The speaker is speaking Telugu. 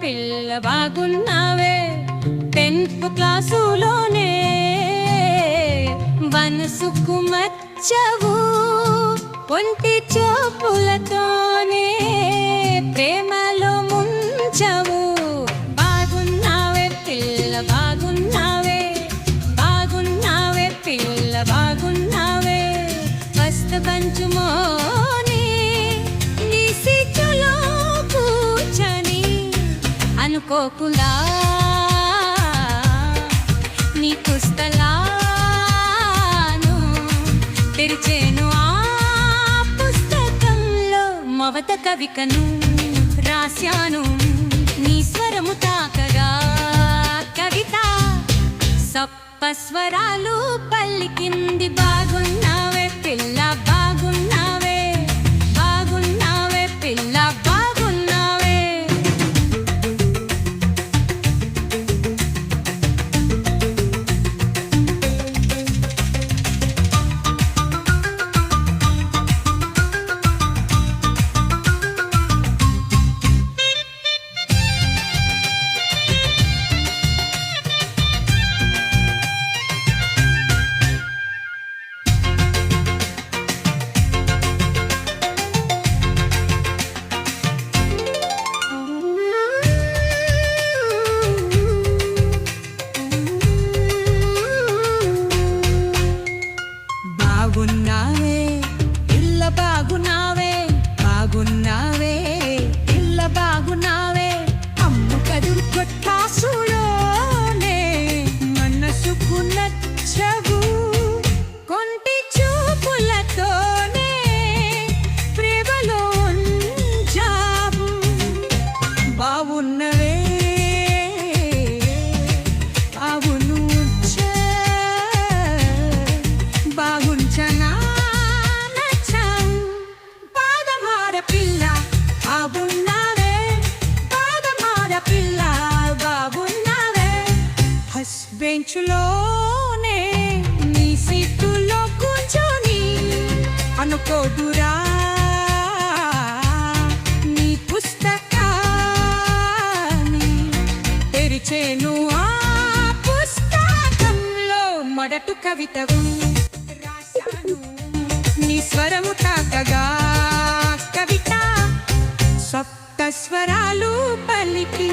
పిల్ల బాగున్నావే 10th క్లాసులోనే మనసుకు మచ్చవు ఒంటి చూపులతోనే ప్రేమలో ముంచవు బాగున్నావే పిల్ల బాగున్నావే బాగున్నావే పిల్ల బాగున్నావే వస్త పంచుమోని నీ సిగ్గులో కూర్చొని అనుకోకులా నీ పుస్తలాను తెరిచేను ఆ పుస్తకంలో మమత కవికను రాశాను నీ స్వరము తాకగా కవిత సప్తస్వరాలు పల్లికింది బాగున్నావే పిల్ల బాగున్నావే బాగున్నావే పిల్ల బాగున్నావే బాగున్నావే పిల్ల బాగున్నావే బాగున్నావే పిల్ల బాగున్నావే అమ్ము కదురు కొట్టాసులోనే మనసుకు నచ్చవు కొంటి చూపులతోనే ప్రేమలో ఉంచావు బాగున్నవే బాగుంచనా నచ్చావు బాదమార పిల్ల బాగున్నావే బాదమార పిల్ల బాగున్నావే ఫస్ట్ బెంచులోనే నీ సీటులో కూర్చొని అనుకోదురా నీ పుస్తకాన్ని తెరిచేను ఆ పుస్తకంలో మొదటి కవితవు నీ స్వరము తాకగా కవిత సప్త స్వరాలు పలికి